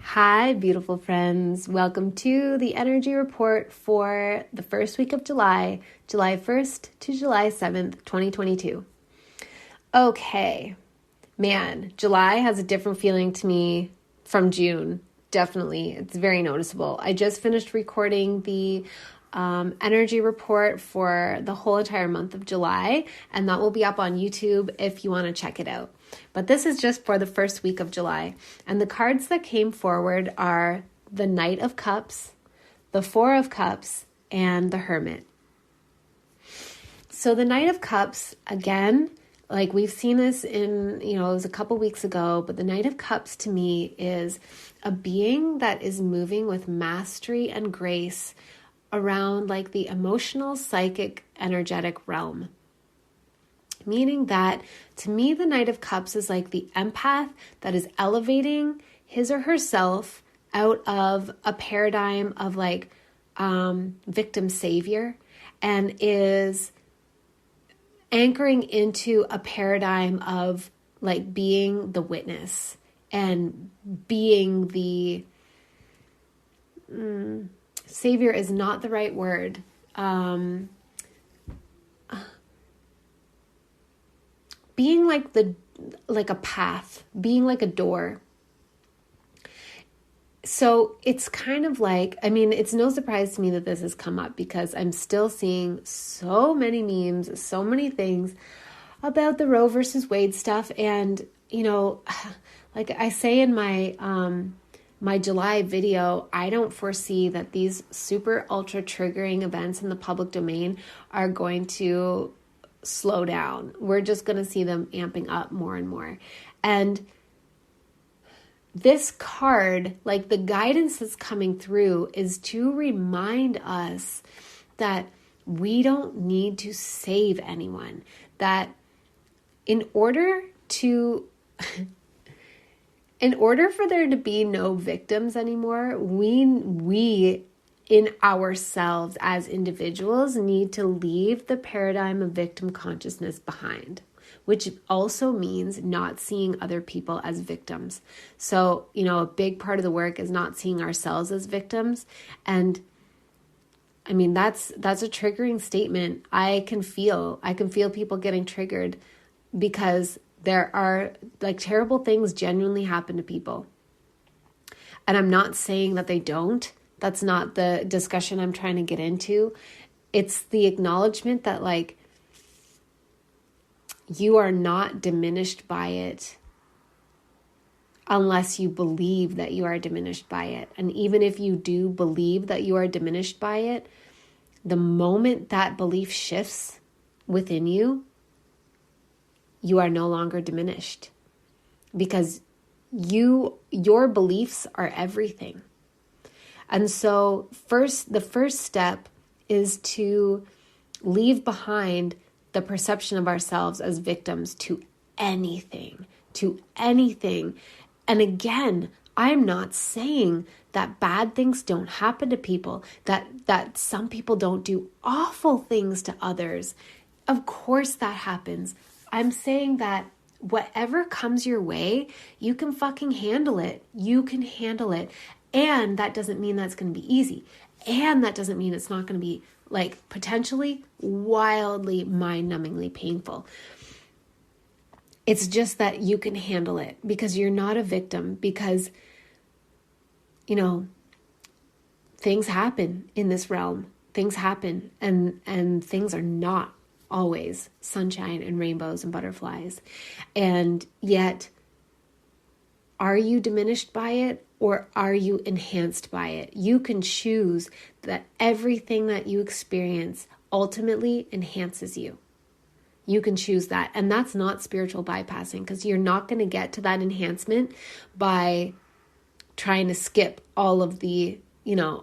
Hi, beautiful friends. Welcome to the energy report for the first week of July, July 1st to July 7th, 2022. Okay, man, July has a different feeling to me from June. Definitely. It's very noticeable. I just finished recording the energy report for the whole entire month of July, and that will be up on YouTube if you want to check it out. But this is just for the first week of July. And the cards that came forward are the Knight of Cups, the Four of Cups, and the Hermit. So the Knight of Cups, again, like we've seen this in, it was a couple weeks ago, but the Knight of Cups to me is a being that is moving with mastery and grace around like the emotional, psychic, energetic realm. Meaning that to me, the Knight of Cups is like the empath that is elevating his or herself out of a paradigm of like victim savior and is anchoring into a paradigm of like being the witness and being the savior is not the right word. Being like a path, being like a door. So it's kind of like, it's no surprise to me that this has come up because I'm still seeing so many memes, so many things about the Roe versus Wade stuff. And, like I say in my July video, I don't foresee that these super ultra triggering events in the public domain are going to slow down. We're just going to see them amping up more and more. And this card, like the guidance that's coming through, is to remind us that we don't need to save anyone. That in order for there to be no victims anymore, we in ourselves as individuals need to leave the paradigm of victim consciousness behind, which also means not seeing other people as victims. So, a big part of the work is not seeing ourselves as victims. And that's a triggering statement. I can feel people getting triggered because there are like terrible things genuinely happen to people. And I'm not saying that they don't. That's not the discussion I'm trying to get into. It's the acknowledgement that like you are not diminished by it unless you believe that you are diminished by it. And even if you do believe that you are diminished by it, the moment that belief shifts within you, you are no longer diminished because your beliefs are everything. And so the first step is to leave behind the perception of ourselves as victims to anything. And again, I'm not saying that bad things don't happen to people, that some people don't do awful things to others. Of course that happens. I'm saying that whatever comes your way, you can fucking handle it. You can handle it. And that doesn't mean that's going to be easy. And that doesn't mean it's not going to be like potentially wildly mind-numbingly painful. It's just that you can handle it because you're not a victim, because, things happen in this realm. Things happen and things are not always sunshine and rainbows and butterflies. And yet, are you diminished by it? Or are you enhanced by it? You can choose that everything that you experience ultimately enhances you. You can choose that. And that's not spiritual bypassing, because you're not going to get to that enhancement by trying to skip all of the,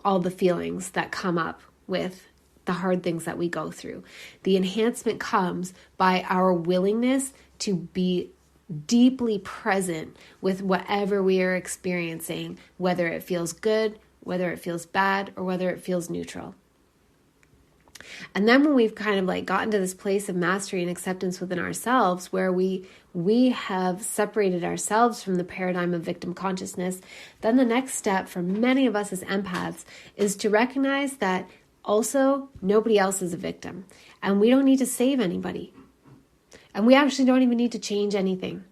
all the feelings that come up with the hard things that we go through. The enhancement comes by our willingness to be deeply present with whatever we are experiencing, whether it feels good, whether it feels bad, or whether it feels neutral. And then when we've kind of like gotten to this place of mastery and acceptance within ourselves, where we have separated ourselves from the paradigm of victim consciousness, then the next step for many of us as empaths is to recognize that also nobody else is a victim, and we don't need to save anybody. And we actually don't even need to change anything.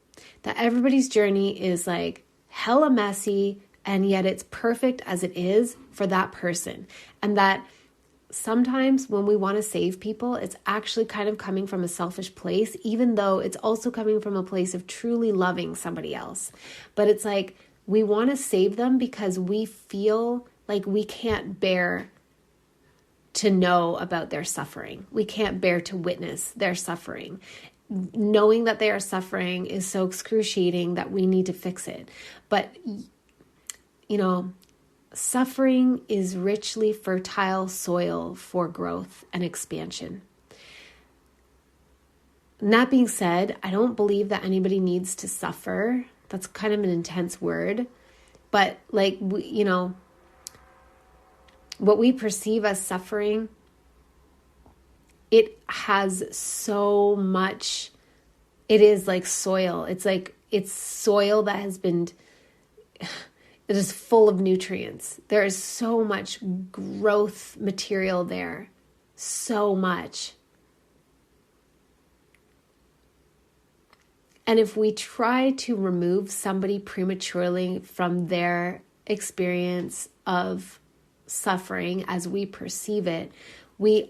That everybody's journey is like hella messy, and yet it's perfect as it is for that person. And that sometimes when we want to save people, it's actually kind of coming from a selfish place, even though it's also coming from a place of truly loving somebody else. But it's like we want to save them because we feel like we can't bear to know about their suffering. We can't bear to witness their suffering. Knowing that they are suffering is so excruciating that we need to fix it. But, you know, suffering is richly fertile soil for growth and expansion. And that being said, I don't believe that anybody needs to suffer. That's kind of an intense word. But like, you know, what we perceive as suffering, it has so much, it is like soil. It's like, it's soil that has been, it is full of nutrients. There is so much growth material there. So much. And if we try to remove somebody prematurely from their experience of suffering as we perceive it, we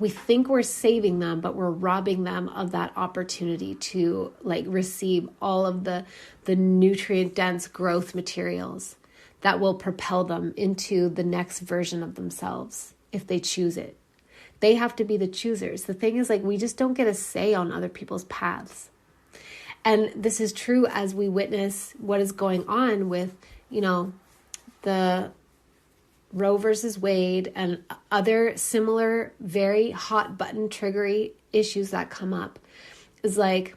think we're saving them, but we're robbing them of that opportunity to like receive all of the nutrient dense growth materials that will propel them into the next version of themselves if they choose it. They have to be the choosers. The thing is, like, we just don't get a say on other people's paths. And this is true as we witness what is going on with, you know, the Roe versus Wade and other similar, very hot button triggery issues that come up. Is like,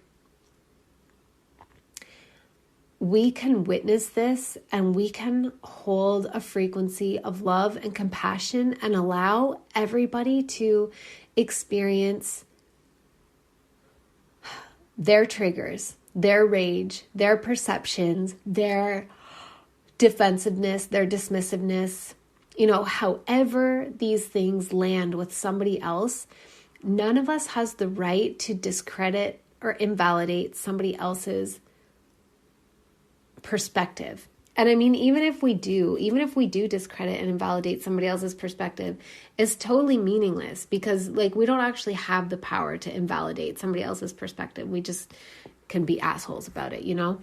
we can witness this and we can hold a frequency of love and compassion and allow everybody to experience their triggers, their rage, their perceptions, their defensiveness, their dismissiveness. You know, however these things land with somebody else, none of us has the right to discredit or invalidate somebody else's perspective. And I mean, even if we do discredit and invalidate somebody else's perspective, it's totally meaningless because like we don't actually have the power to invalidate somebody else's perspective. We just can be assholes about it, you know?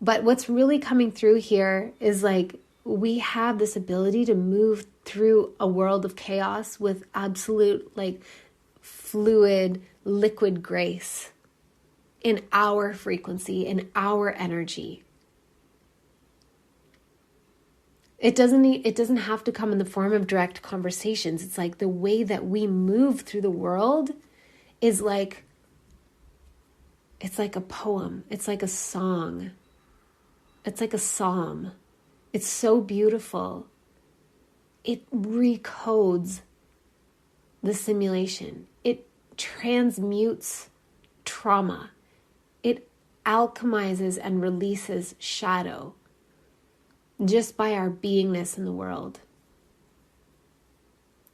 But what's really coming through here is like, we have this ability to move through a world of chaos with absolute like fluid, liquid grace in our frequency, in our energy. It doesn't have to come in the form of direct conversations. It's like the way that we move through the world is like, it's like a poem. It's like a song. It's like a psalm. It's so beautiful. It recodes the simulation. It transmutes trauma. It alchemizes and releases shadow just by our beingness in the world.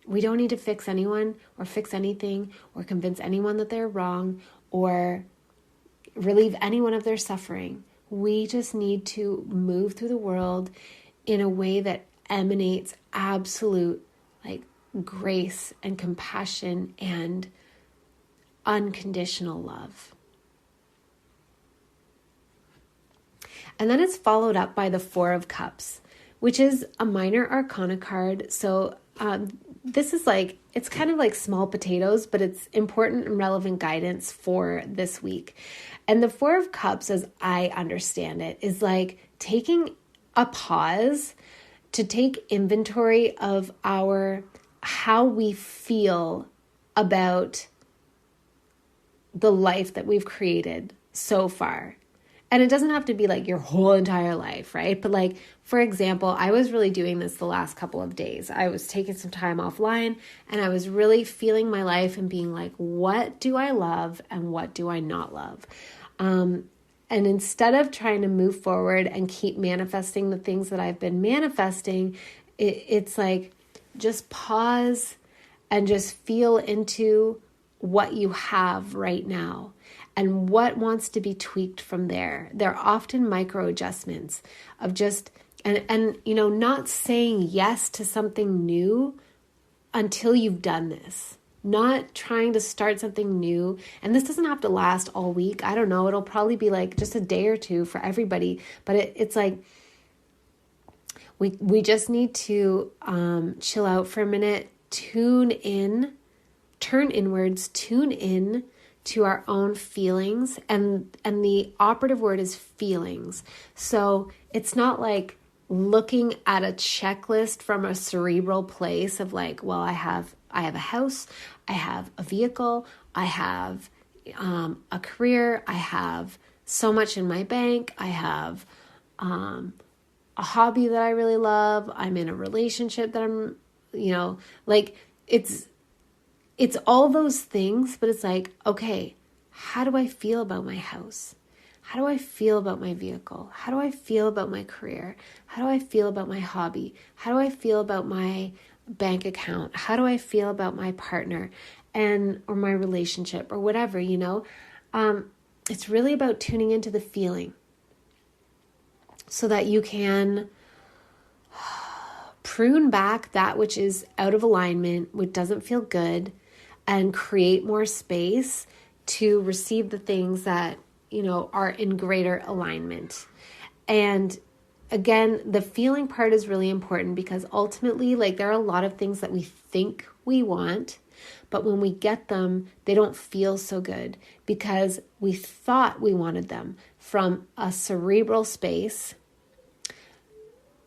We don't need to fix anyone or fix anything or convince anyone that they're wrong or relieve anyone of their suffering. We just need to move through the world in a way that emanates absolute like grace and compassion and unconditional love. And then it's followed up by the Four of Cups, which is a minor arcana card. So this is like, it's kind of like small potatoes, but it's important and relevant guidance for this week. And the Four of Cups, as I understand it, is like taking a pause to take inventory of how we feel about the life that we've created so far. And it doesn't have to be like your whole entire life, right? But like, for example, I was really doing this the last couple of days. I was taking some time offline and I was really feeling my life and being like, what do I love and what do I not love? And instead of trying to move forward and keep manifesting the things that I've been manifesting, it's like just pause and just feel into what you have right now and what wants to be tweaked from there. They're often micro adjustments of just, and not saying yes to something new until you've done this. Not trying to start something new. And this doesn't have to last all week. I don't know. It'll probably be like just a day or two for everybody. But it's like we just need to chill out for a minute, tune in, turn inwards, tune in to our own feelings. And the operative word is feelings. So it's not like looking at a checklist from a cerebral place of like, well, I have a house, I have a vehicle, I have a career, I have so much in my bank, I have a hobby that I really love, I'm in a relationship that I'm, like it's all those things, but it's like, okay, how do I feel about my house? How do I feel about my vehicle? How do I feel about my career? How do I feel about my hobby? How do I feel about my bank account? How do I feel about my partner or my relationship or whatever, It's really about tuning into the feeling so that you can prune back that which is out of alignment, which doesn't feel good, and create more space to receive the things that are in greater alignment. And again, the feeling part is really important because ultimately, like, there are a lot of things that we think we want, but when we get them, they don't feel so good because we thought we wanted them from a cerebral space,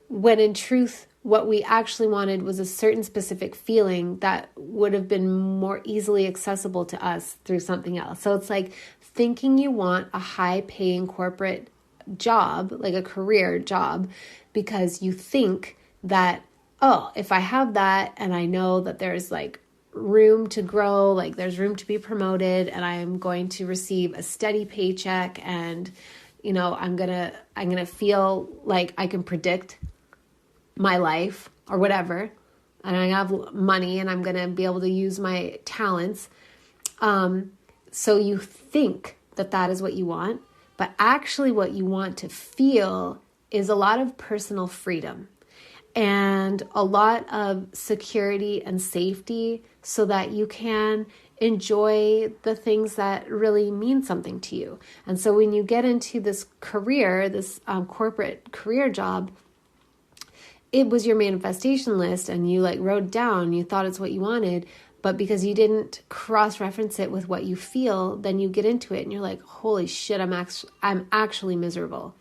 when in truth, what we actually wanted was a certain specific feeling that would have been more easily accessible to us through something else. So it's like thinking you want a high-paying corporate job, like a career job, because you think that, oh, if I have that and I know that there's like room to grow, like there's room to be promoted and I'm going to receive a steady paycheck and, I'm going to feel like I can predict my life or whatever, and I have money and I'm going to be able to use my talents. So you think that is what you want, but actually what you want to feel is a lot of personal freedom and a lot of security and safety so that you can enjoy the things that really mean something to you. And so when you get into this career, this corporate career job, it was your manifestation list and you like wrote down, you thought it's what you wanted, but because you didn't cross-reference it with what you feel, then you get into it and you're like, holy shit, I'm actually miserable.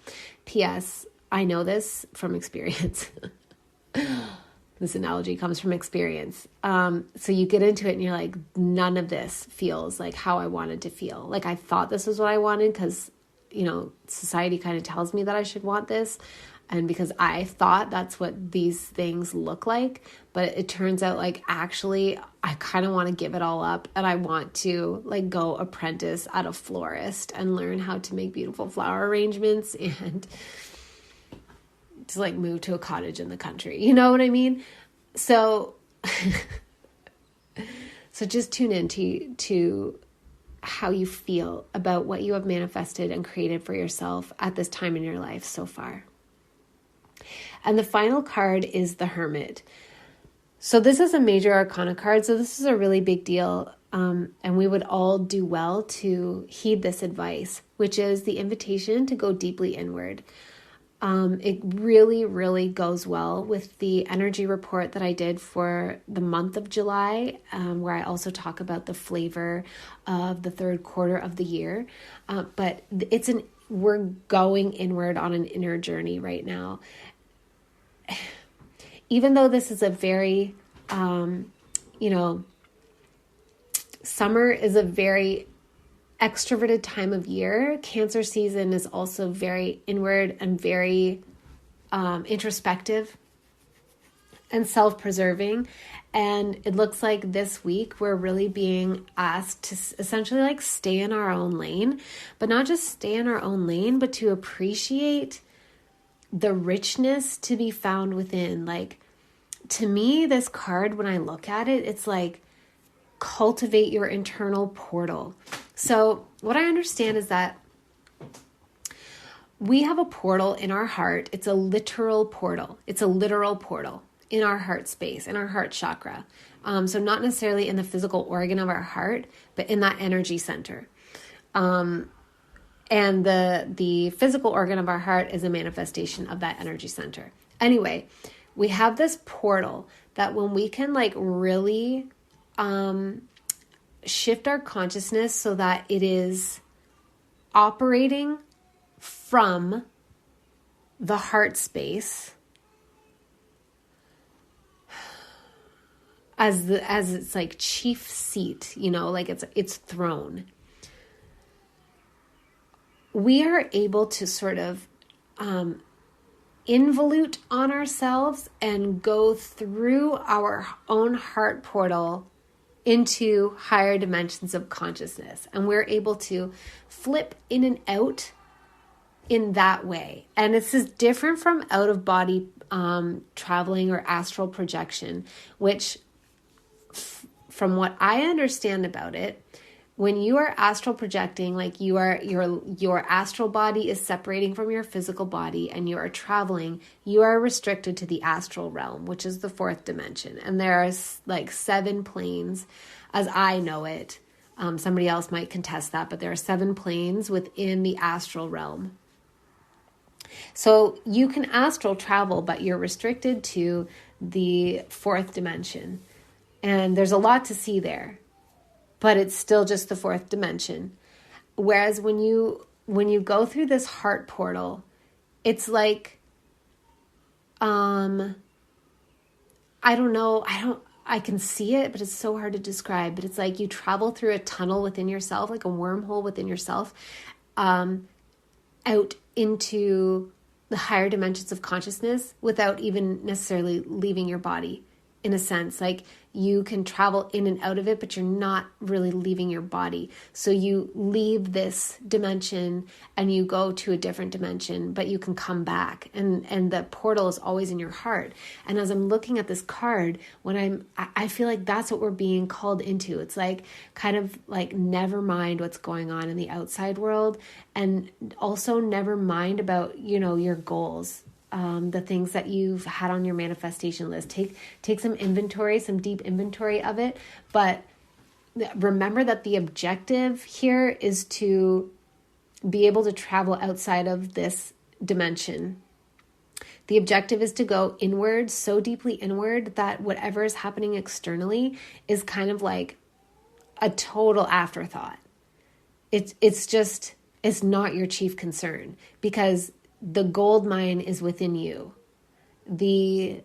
P.S. I know this from experience. This analogy comes from experience. So you get into it and you're like, none of this feels like how I wanted to feel. Like I thought this was what I wanted because, society kind of tells me that I should want this. And because I thought that's what these things look like, but it turns out like actually I kind of want to give it all up and I want to like go apprentice at a florist and learn how to make beautiful flower arrangements and to like move to a cottage in the country. You know what I mean? So, so just tune in to how you feel about what you have manifested and created for yourself at this time in your life so far. And the final card is the Hermit. So this is a major arcana card. So this is a really big deal. And we would all do well to heed this advice, which is the invitation to go deeply inward. It really, really goes well with the energy report that I did for the month of July, where I also talk about the flavor of the third quarter of the year. But we're going inward on an inner journey right now. Even though this is a very, summer is a very extroverted time of year. Cancer season is also very inward and very introspective and self-preserving. And it looks like this week we're really being asked to essentially like stay in our own lane, but not just stay in our own lane, but to appreciate the richness to be found within. Like, to me, this card, when I look at it, it's like cultivate your internal portal. So what I understand is that we have a portal in our heart. It's a literal portal. It's a literal portal in our heart space, in our heart chakra. So not necessarily in the physical organ of our heart, but in that energy center. And the physical organ of our heart is a manifestation of that energy center. Anyway, we have this portal that when we can like really shift our consciousness so that it is operating from the heart space as its like chief seat, you know, like its throne. We are able to sort of involute on ourselves and go through our own heart portal into higher dimensions of consciousness. And we're able to flip in and out in that way. And this is different from out of body traveling or astral projection, which from what I understand about it, when you are astral projecting, like your astral body is separating from your physical body and you are traveling, you are restricted to the astral realm, which is the fourth dimension. And there are like 7 planes as I know it. Somebody else might contest that, but there are 7 planes within the astral realm. So you can astral travel, but you're restricted to the 4th dimension. And there's a lot to see there, but it's still just the 4th dimension. Whereas when you go through this heart portal, it's like, I don't know, I can see it, but it's so hard to describe. But it's like you travel through a tunnel within yourself, like a wormhole within yourself, out into the higher dimensions of consciousness without even necessarily leaving your body. In a sense, like you can travel in and out of it, but you're not really leaving your body. So you leave this dimension and you go to a different dimension, but you can come back. And the portal is always in your heart. And as I'm looking at this card, I feel like that's what we're being called into. It's like kind of like never mind what's going on in the outside world, and also never mind about, you know, your goals. The things that you've had on your manifestation list. Take some inventory, some deep inventory of it. But remember that the objective here is to be able to travel outside of this dimension. The objective is to go inward, so deeply inward that whatever is happening externally is kind of like a total afterthought. It's not your chief concern, because the gold mine is within you. The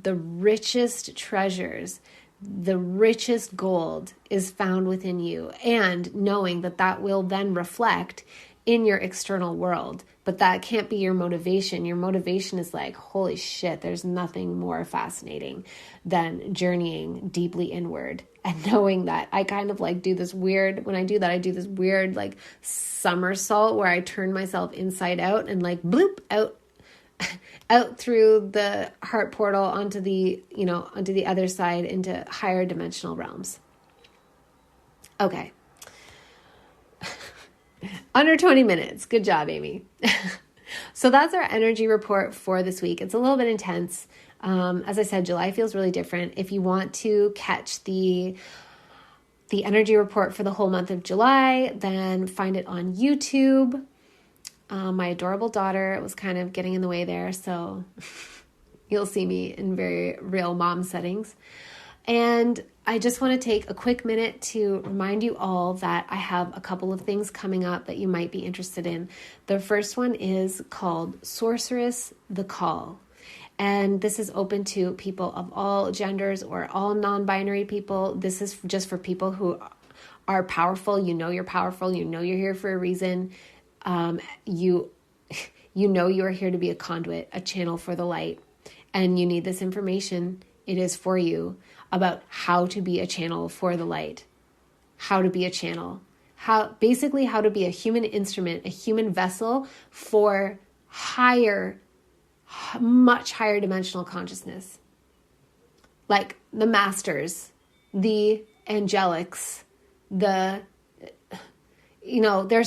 richest treasures, the richest gold is found within you, and knowing that will then reflect in your external world. But that can't be your motivation. Your motivation is like, holy shit, there's nothing more fascinating than journeying deeply inward. And knowing that I kind of like do this weird, when I do that, I do this weird like somersault where I turn myself inside out and like bloop out through the heart portal onto the other side into higher dimensional realms. Okay. Under 20 minutes. Good job, Amy. So that's our energy report for this week. It's a little bit intense. As I said, July feels really different. If you want to catch the energy report for the whole month of July, then find it on YouTube. My adorable daughter was kind of getting in the way there, so you'll see me in very real mom settings. And I just want to take a quick minute to remind you all that I have a couple of things coming up that you might be interested in. The first one is called Sorceress the Call. And this is open to people of all genders or all non-binary people. This is just for people who are powerful. You know you're powerful. You know you're here for a reason. You know you are here to be a conduit, a channel for the light. And you need this information. It is for you about how to be a channel for the light. How to be a channel. How to be a human instrument, a human vessel for much higher dimensional consciousness. Like the masters, the angelics, there's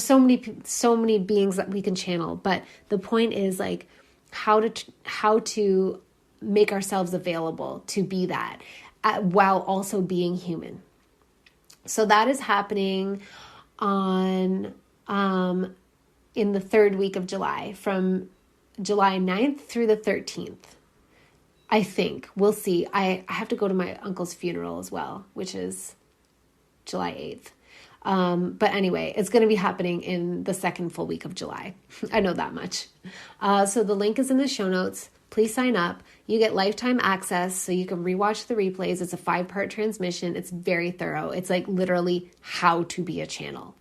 so many beings that we can channel, but the point is like how to make ourselves available to be that while also being human. So that is happening on in the third week of July, from July 9th through the 13th. I think. We'll see. I have to go to my uncle's funeral as well, which is July 8th. But anyway, it's going to be happening in the second full week of July. I know that much. So the link is in the show notes. Please sign up. You get lifetime access so you can rewatch the replays. It's a 5-part transmission. It's very thorough. It's like literally how to be a channel.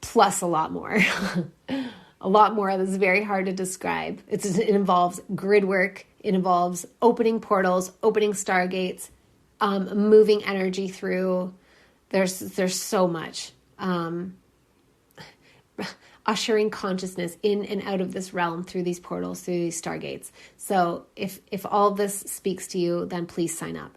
Plus a lot more. A lot more that's very hard to describe. It involves grid work. It involves opening portals, opening stargates, moving energy through. There's so much. Ushering consciousness in and out of this realm through these portals, through these stargates. So if all this speaks to you, then please sign up.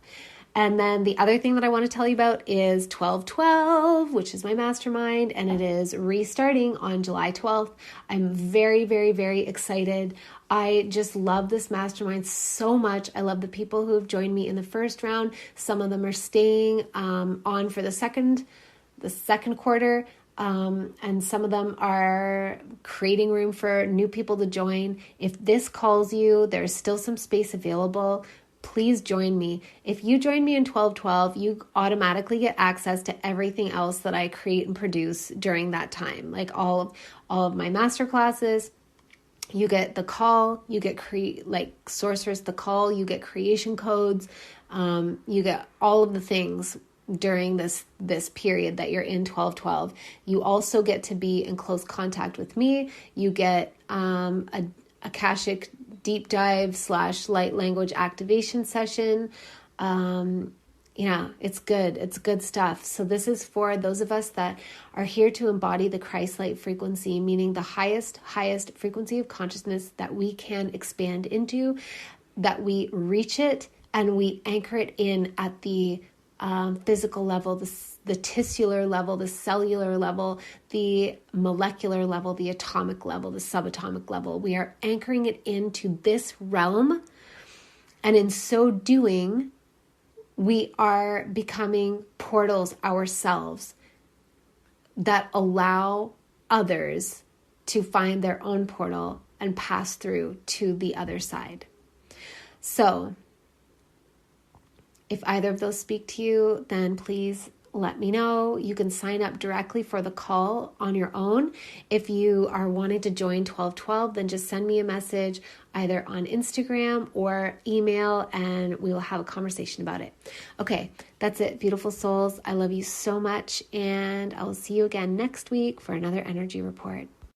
And then the other thing that I want to tell you about is 1212, which is my mastermind, and it is restarting on July 12th. I'm very, very, very excited. I just love this mastermind so much. I love the people who have joined me in the first round. Some of them are staying on for the second quarter. And some of them are creating room for new people to join. If this calls you, there's still some space available. Please join me. If you join me in 1212, you automatically get access to everything else that I create and produce during that time. Like all of my master classes, you get the call, you get Sorceress the call, you get creation codes, you get all of the things during this period that you're in 1212. You also get to be in close contact with me. You get a Akashic deep dive / light language activation session. It's good. It's good stuff. So this is for those of us that are here to embody the Christ light frequency, meaning the highest frequency of consciousness that we can expand into, that we reach it and we anchor it in at the physical level, the tissular level, the cellular level, the molecular level, the atomic level, the subatomic level. We are anchoring it into this realm. And in so doing, we are becoming portals ourselves that allow others to find their own portal and pass through to the other side. So, if either of those speak to you, then please let me know. You can sign up directly for the call on your own. If you are wanting to join 1212, then just send me a message either on Instagram or email, and we will have a conversation about it. Okay, that's it, beautiful souls. I love you so much, and I will see you again next week for another energy report.